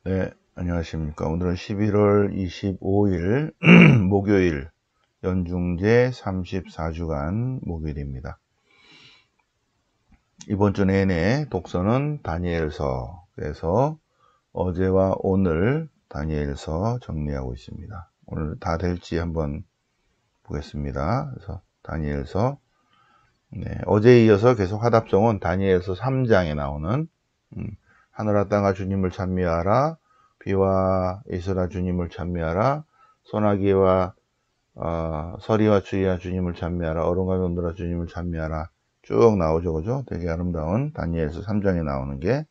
네, 안녕하십니까. 오늘은 11월 25일 목요일 연중제 34주간 목요일입니다. 이번 주 내내 독서는 다니엘서, 그래서 어제와 오늘 다니엘서 정리하고 있습니다. 오늘 다 될지 한번 보겠습니다. 그래서 다니엘서, 어제에 이어서 계속 화답성은 다니엘서 3장에 나오는 하늘아 땅아 주님을 찬미하라, 비와 이슬아 주님을 찬미하라, 소나기와 서리와 추위와 주님을 찬미하라, 얼음과 논들아 주님을 찬미하라 쭉 나오죠. 그죠? 되게 아름다운 다니엘서 3장에 나오는 게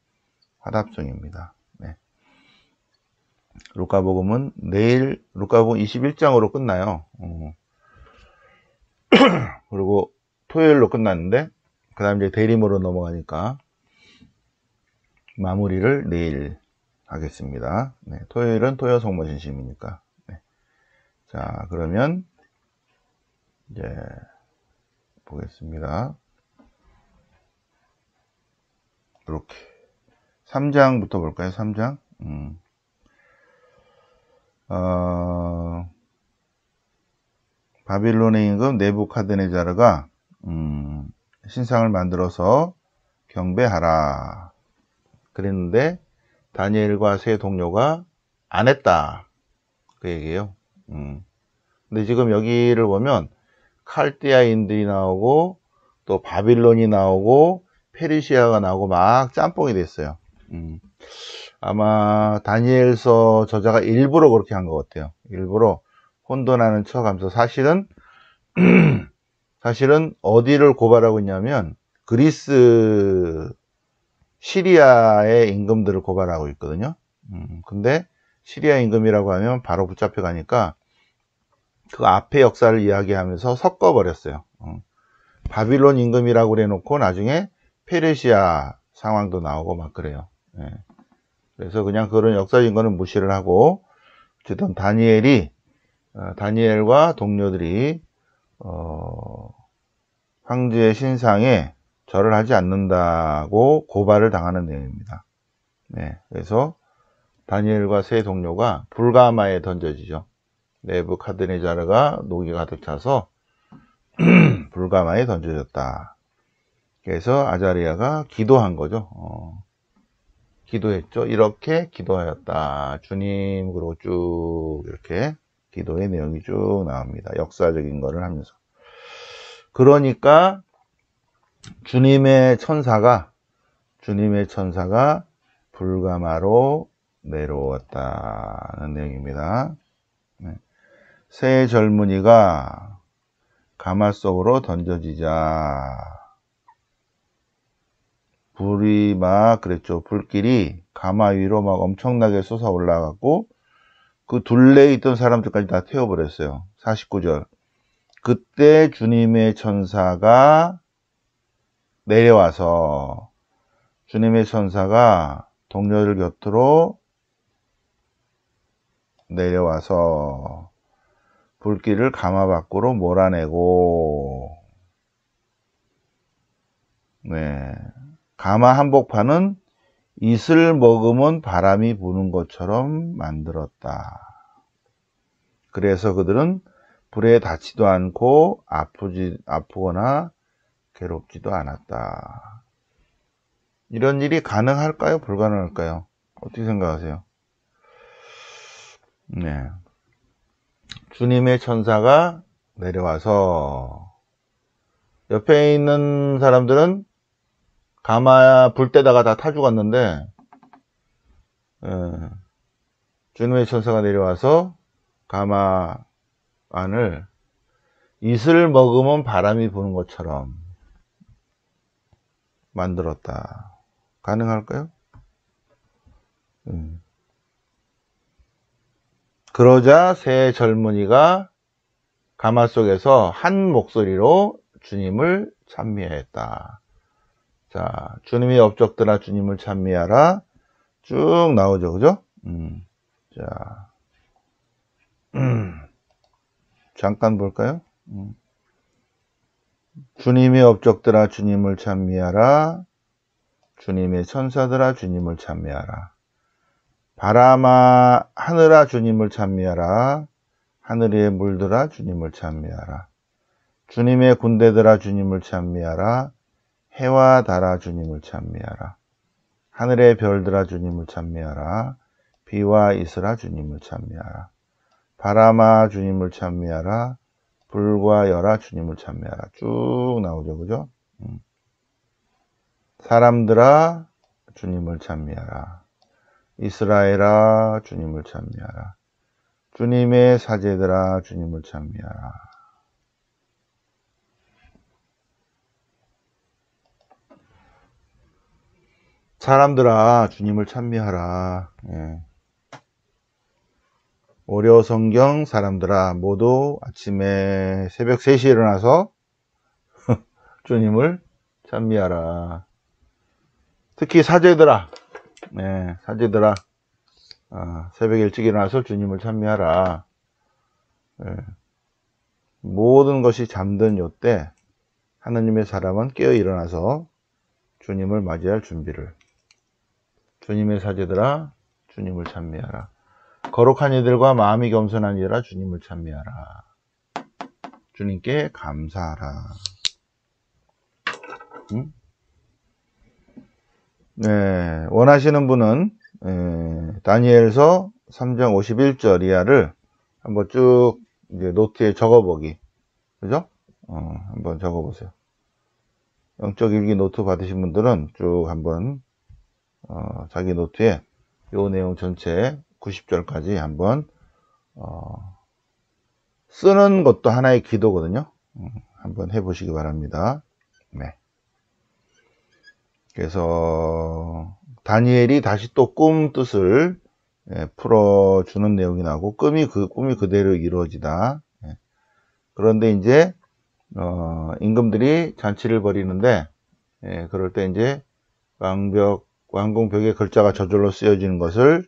화답성입니다. 네. 루카복음은 내일 루카복음 21장으로 끝나요. 그리고 토요일로 끝났는데 그 다음 이제 대림으로 넘어가니까 마무리를 내일 하겠습니다. 네, 토요일은 토요 성모신심이니까. 네. 자, 그러면 이제 보겠습니다. 이렇게 3장부터 볼까요? 3장. 바빌론의 임금 네부카드네자르가 신상을 만들어서 경배하라 그랬는데 다니엘과 세 동료가 안 했다, 그 얘기예요. 근데 지금 여기를 보면 칼디아인들이 나오고 또 바빌론이 나오고 페르시아가 나오고 막 짬뽕이 됐어요. 아마 다니엘서 저자가 일부러 그렇게 한 것 같아요. 일부러 혼돈하는 척하면서 사실은 어디를 고발하고 있냐면 그리스 시리아의 임금들을 고발하고 있거든요. 근데 시리아 임금이라고 하면 바로 붙잡혀 가니까 그 앞에 역사를 이야기하면서 섞어버렸어요. 바빌론 임금이라고 그래놓고 나중에 페르시아 상황도 나오고 막 그래요. 예. 그래서 그냥 그런 역사적인 거는 무시를 하고 어쨌든 다니엘과 동료들이 황제의 신상에 절을 하지 않는다고 고발을 당하는 내용입니다. 네, 그래서 다니엘과 세 동료가 불가마에 던져지죠. 네부카드네자르가 녹이 가득 차서 불가마에 던져졌다. 그래서 아자리아가 기도한 거죠. 기도했죠. 이렇게 기도하였다. 주님, 그리고 쭉 이렇게 기도의 내용이 쭉 나옵니다. 역사적인 거를 하면서. 그러니까 주님의 천사가 불가마로 내려왔다는 내용입니다. 네. 새 젊은이가 가마 속으로 던져지자 불이 막 그랬죠. 불길이 가마 위로 막 엄청나게 솟아 올라갔고 그 둘레에 있던 사람들까지 다 태워버렸어요. 49절. 그때 주님의 천사가 내려와서 주님의 천사가 동료들 곁으로 내려와서 불길을 가마 밖으로 몰아내고, 네, 가마 한복판은 이슬 머금은 바람이 부는 것처럼 만들었다. 그래서 그들은 불에 닿지도 않고 아프거나 괴롭지도 않았다. 이런 일이 가능할까요? 불가능할까요? 어떻게 생각하세요? 네. 주님의 천사가 내려와서 옆에 있는 사람들은 가마 불 때다가 다 타 죽었는데, 주님의 천사가 내려와서 가마 안을 이슬 머금은 바람이 부는 것처럼 만들었다. 가능할까요? 그러자 새 젊은이가 가마 속에서 한 목소리로 주님을 찬미했다. 자, 주님의 업적들아 주님을 찬미하라. 쭉 나오죠, 그죠? 자, 잠깐 볼까요? 주님의 업적들아 주님을 찬미하라. 주님의 천사들아 주님을 찬미하라. 바람아 하늘아 주님을 찬미하라. 하늘에 물들아 주님을 찬미하라. 주님의 군대들아 주님을 찬미하라. 해와 달아 주님을 찬미하라. 하늘의 별들아 주님을 찬미하라. 비와 이슬아 주님을 찬미하라. 바람아 주님을 찬미하라. 불과 열아 주님을 찬미하라. 쭉 나오죠, 그죠? 사람들아 주님을 찬미하라. 이스라엘아 주님을 찬미하라. 주님의 사제들아 주님을 찬미하라. 사람들아 주님을 찬미하라. 예. 오려 성경 사람들아 모두 아침에 새벽 3시에 일어나서 주님을 찬미하라. 특히 사제들아, 네, 사제들아, 새벽 일찍 일어나서 주님을 찬미하라. 네. 모든 것이 잠든 요때 하느님의 사람은 깨어 일어나서 주님을 맞이할 준비를. 주님의 사제들아 주님을 찬미하라. 거룩한 이들과 마음이 겸손한 이들아 주님을 찬미하라. 주님께 감사하라. 네, 원하시는 분은 다니엘서 3장 51절 이하를 한번 쭉 이제 노트에 적어보기. 그죠? 한번 적어보세요. 영적 일기 노트 받으신 분들은 쭉 한번 자기 노트에 요 내용 전체 90절까지 한번 쓰는 것도 하나의 기도거든요. 한번 해보시기 바랍니다. 네. 그래서 다니엘이 다시 또 꿈 뜻을 풀어주는 내용이 나오고 꿈이 그대로 이루어지다. 그런데 이제 임금들이 잔치를 벌이는데 그럴 때 이제 왕궁벽에 글자가 저절로 쓰여지는 것을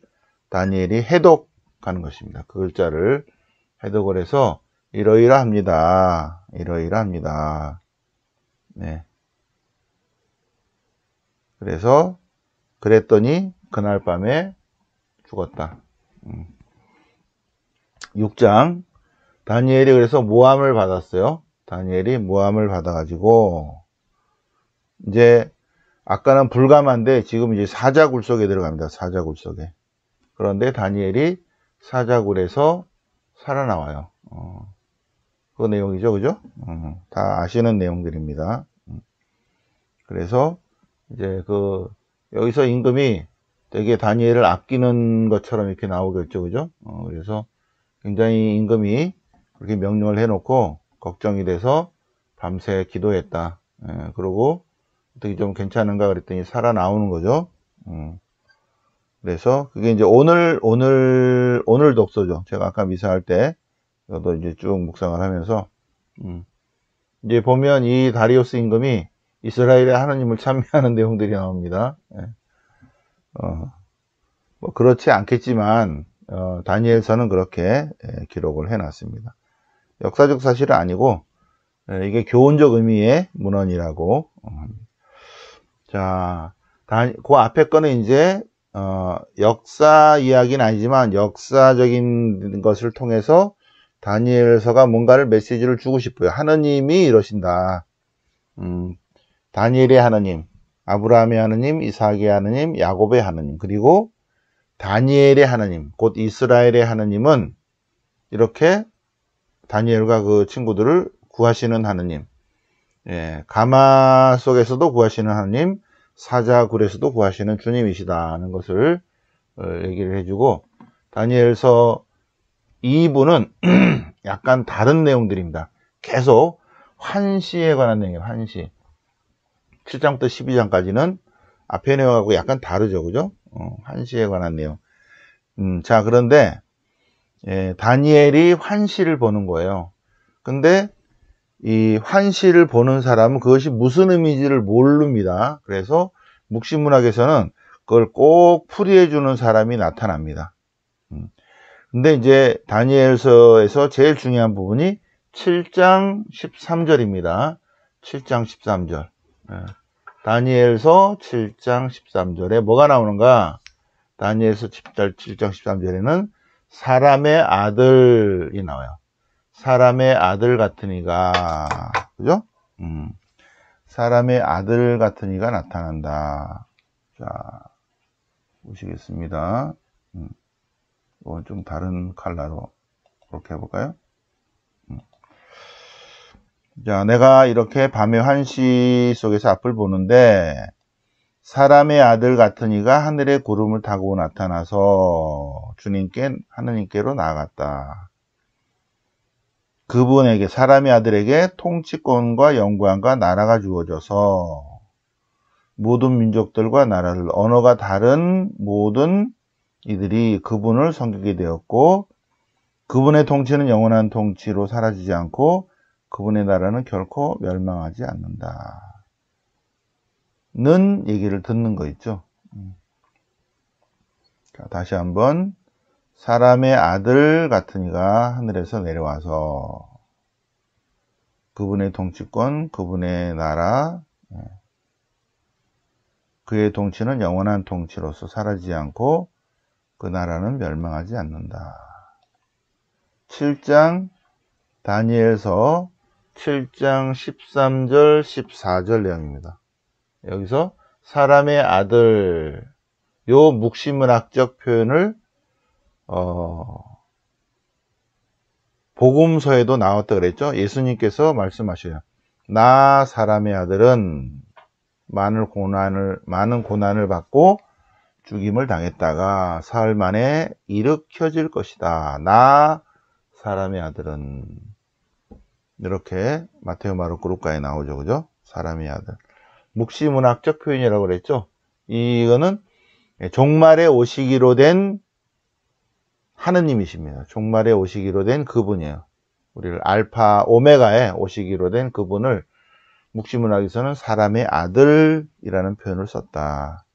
다니엘이 해독하는 것입니다. 그 글자를 해독을 해서 이러이러합니다. 이러이러합니다. 네. 그래서 그랬더니 그날 밤에 죽었다. 6장 다니엘이 그래서 모함을 받았어요. 다니엘이 모함을 받아가지고 이제 아까는 불감한데 지금 이제 사자굴 속에 들어갑니다. 사자굴 속에. 그런데 다니엘이 사자굴에서 살아나와요. 그 내용이죠, 그죠? 다 아시는 내용들입니다. 그래서 이제 여기서 임금이 되게 다니엘을 아끼는 것처럼 이렇게 나오겠죠, 그죠? 그래서 굉장히 임금이 그렇게 명령을 해놓고 걱정이 돼서 밤새 기도했다. 그러고 어떻게 좀 괜찮은가 그랬더니 살아나오는 거죠. 그래서 그게 이제 오늘 독서죠. 제가 아까 미사할 때 저도 이제 쭉 묵상을 하면서 이제 보면 이 다리우스 임금이 이스라엘의 하느님을 찬미하는 내용들이 나옵니다. 뭐 그렇지 않겠지만 다니엘서는 그렇게 기록을 해놨습니다. 역사적 사실은 아니고 이게 교훈적 의미의 문헌이라고 합니다. 자, 그 앞에 거는 이제 역사 이야기는 아니지만 역사적인 것을 통해서 다니엘서가 뭔가를 메시지를 주고 싶어요. 하느님이 이러신다. 다니엘의 하느님, 아브라함의 하느님, 이삭의 하느님, 야곱의 하느님, 그리고 다니엘의 하느님, 곧 이스라엘의 하느님은 이렇게 다니엘과 그 친구들을 구하시는 하느님, 가마 속에서도 구하시는 하느님, 사자굴에서도 구하시는 주님이시다는 것을 얘기를 해주고, 다니엘서 2부는 약간 다른 내용들입니다. 계속 환시에 관한 내용이에요. 환시. 7장부터 12장까지는 앞에 내용하고 약간 다르죠, 그죠? 환시에 관한 내용. 자, 그런데 다니엘이 환시를 보는 거예요. 근데 이 환시를 보는 사람은 그것이 무슨 의미인지를 모릅니다. 그래서 묵시문학에서는 그걸 꼭 풀이해 주는 사람이 나타납니다. 근데 이제 다니엘서에서 제일 중요한 부분이 7장 13절입니다. 7장 13절. 다니엘서 7장 13절에 뭐가 나오는가? 다니엘서 7장 13절에는 사람의 아들이 나와요. 사람의 아들 같은 이가, 그죠? 사람의 아들 같은 이가 나타난다. 자, 보시겠습니다. 이건 좀 다른 컬러로 그렇게 해볼까요? 자, 내가 이렇게 밤의 환시 속에서 앞을 보는데 사람의 아들 같은 이가 하늘의 구름을 타고 나타나서 하느님께로 나아갔다. 그분에게, 사람의 아들에게 통치권과 영광과 나라가 주어져서 모든 민족들과 나라들, 언어가 다른 모든 이들이 그분을 섬기게 되었고, 그분의 통치는 영원한 통치로 사라지지 않고 그분의 나라는 결코 멸망하지 않는다. 는 얘기를 듣는 거 있죠. 자, 다시 한번 사람의 아들 같은 이가 하늘에서 내려와서 그분의 통치권, 그분의 나라, 그의 통치는 영원한 통치로서 사라지지 않고 그 나라는 멸망하지 않는다. 7장 다니엘서 7장 13절 14절 내용입니다. 여기서 사람의 아들, 요 묵시문학적 표현을 복음서에도 나왔다 그랬죠. 예수님께서 말씀하셔요. 나 사람의 아들은 많은 고난을 받고 죽임을 당했다가 사흘 만에 일으켜질 것이다. 나 사람의 아들은, 이렇게 마테오, 마르코, 루카에 나오죠. 그죠? 사람의 아들. 묵시문학적 표현이라고 그랬죠. 이거는 종말에 오시기로 된 하느님이십니다. 종말에 오시기로 된 그분이에요. 우리를 알파 오메가에 오시기로 된 그분을 묵시문학에서는 사람의 아들이라는 표현을 썼다.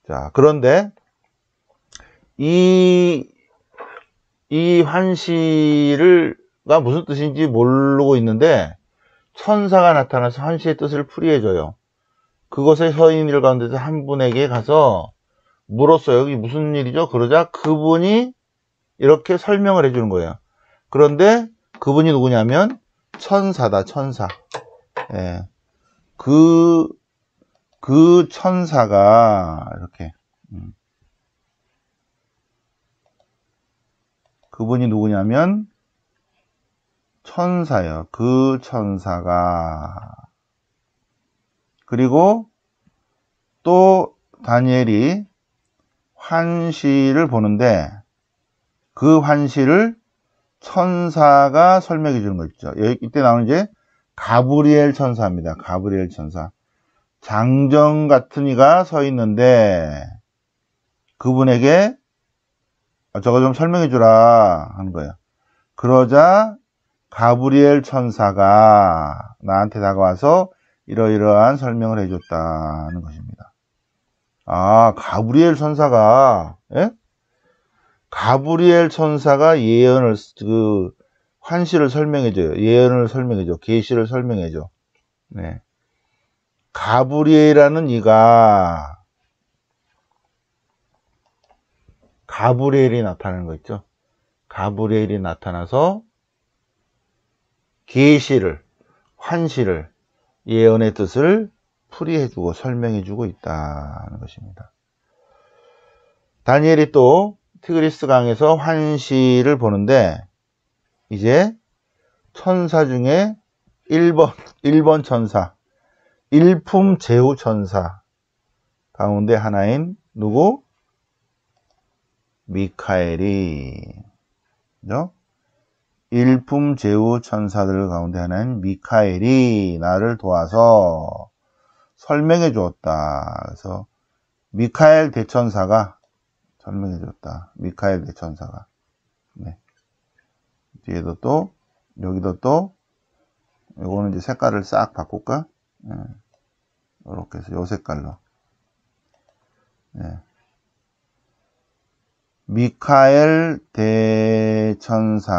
자, 그런데 이 환시가 무슨 뜻인지 모르고 있는데 천사가 나타나서 환시의 뜻을 풀이해줘요. 그곳에 서 있는 일 가운데서 한 분에게 가서 물었어요. 여기 무슨 일이죠? 그러자 그분이 이렇게 설명을 해주는 거예요. 그런데 그분이 누구냐면 천사다, 천사. 예. 그 천사가 이렇게, 그분이 누구냐면 천사예요. 그 천사가. 그리고 또 다니엘이 환시를 보는데 그 환시를 천사가 설명해 주는 거 있죠. 이때 나오는 이제 가브리엘 천사입니다. 가브리엘 천사. 장정 같은 이가 서 있는데 그분에게 저거 좀 설명해 주라 하는 거예요. 그러자 가브리엘 천사가 나한테 다가와서 이러이러한 설명을 해줬다는 것입니다. 아, 가브리엘 천사가, 예? 가브리엘 천사가 예언을, 환시를 설명해줘요. 예언을 설명해줘. 계시를 설명해줘. 네. 가브리엘이라는 이가, 가브리엘이 나타나는 거 있죠. 가브리엘이 나타나서 계시를, 환시를, 예언의 뜻을 풀이해주고 설명해주고 있다는 것입니다. 다니엘이 또 티그리스 강에서 환시를 보는데 이제 천사 중에 1번 천사, 일품 제후 천사 가운데 하나인 누구? 미카엘이, 그죠? 일품 제후 천사들 가운데 하나인 미카엘이 나를 도와서 설명해 주었다. 그래서 미카엘 대천사가 설명해 줬다. 미카엘 대천사가. 네. 뒤에도 또, 여기도 또, 요거는 이제 색깔을 싹 바꿀까? 네. 이렇게 해서 요 색깔로. 네. 미카엘 대천사가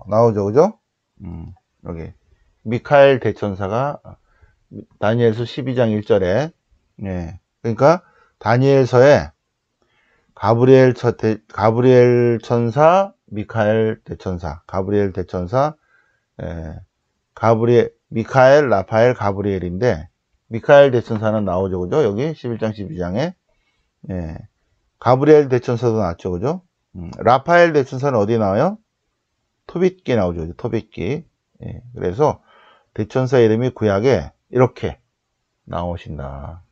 나오죠, 그죠? 여기. 미카엘 대천사가 다니엘서 12장 1절에, 예. 그러니까 다니엘서에 가브리엘 천사, 미카엘 대천사, 가브리엘 대천사, 미카엘, 라파엘, 가브리엘인데, 미카엘 대천사는 나오죠, 그죠? 여기 11장, 12장에. 예. 가브리엘 대천사도 나왔죠, 그죠? 라파엘 대천사는 어디 나와요? 토빗기 나오죠, 토빗기. 예. 그래서 대천사 이름이 구약에 이렇게 나오신다.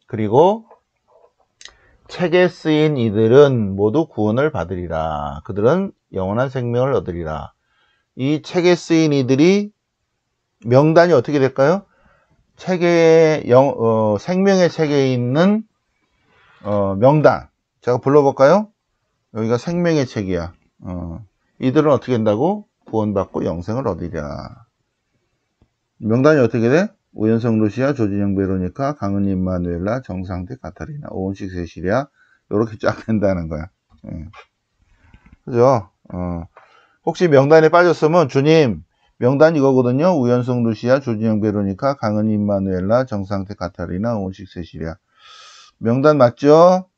그리고 책에 쓰인 이들은 모두 구원을 받으리라. 그들은 영원한 생명을 얻으리라. 이 책에 쓰인 이들이 명단이 어떻게 될까요? 생명의 책에 있는 명단. 제가 불러볼까요? 여기가 생명의 책이야. 이들은 어떻게 된다고? 구원받고 영생을 얻으리라. 명단이 어떻게 돼? 우연성 루시아, 조진영 베로니카, 강은희 임마누엘라, 정상태 카타리나, 오은식 세시리아, 요렇게 쫙 된다는 거야. 그죠? 혹시 명단에 빠졌으면 주님 명단 이거거든요. 우연성 루시아, 조진영 베로니카, 강은희 임마누엘라, 정상태 카타리나, 오은식 세시리아. 명단 맞죠?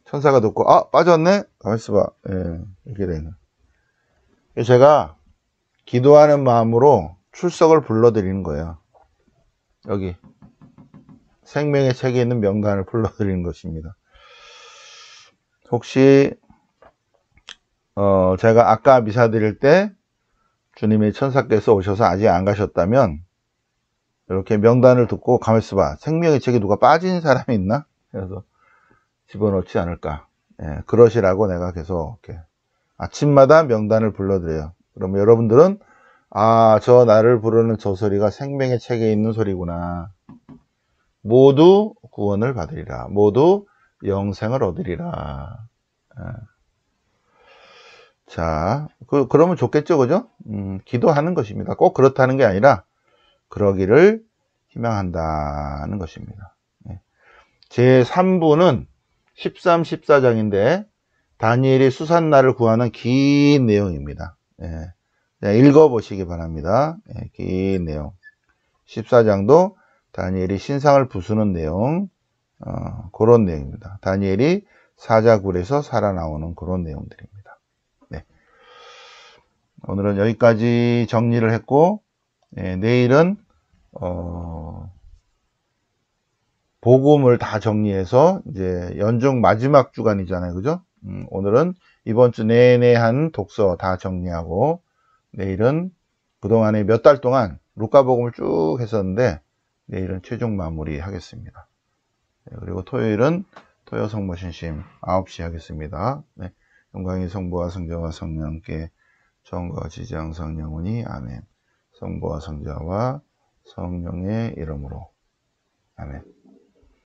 천사가 듣고 빠졌네? 가만있어 봐. 예, 이렇게 되는. 제가 기도하는 마음으로 출석을 불러드리는 거예요. 여기 생명의 책에 있는 명단을 불러드리는 것입니다. 혹시 제가 아까 미사 드릴 때 주님의 천사께서 오셔서 아직 안 가셨다면 이렇게 명단을 듣고 가만히 있어봐. 생명의 책에 누가 빠진 사람이 있나? 그래서 집어넣지 않을까. 예, 그러시라고 내가 계속 이렇게 아침마다 명단을 불러드려요. 그러면 여러분들은 저 나를 부르는 저 소리가 생명의 책에 있는 소리구나. 모두 구원을 받으리라. 모두 영생을 얻으리라. 자, 그러면 좋겠죠, 그죠? 기도하는 것입니다. 꼭 그렇다는 게 아니라 그러기를 희망한다는 것입니다. 제 3부는 13, 14장인데 다니엘이 수산나를 구하는 긴 내용입니다. 읽어보시기 바랍니다. 긴 내용. 14장도 다니엘이 신상을 부수는 내용, 그런 내용입니다. 다니엘이 사자굴에서 살아나오는 그런 내용들입니다. 네. 오늘은 여기까지 정리를 했고, 내일은 복음을 다 정리해서 이제 연중 마지막 주간이잖아요, 그죠? 오늘은 이번 주 내내 한 독서 다 정리하고, 내일은 그동안에 몇 달 동안 루카복음을 쭉 했었는데 내일은 최종 마무리 하겠습니다. 그리고 토요일은 토요 성모 신심 9시 하겠습니다. 네. 영광이 성부와 성자와 성령께 전과 지장 성령으니 아멘. 성부와 성자와 성령의 이름으로 아멘.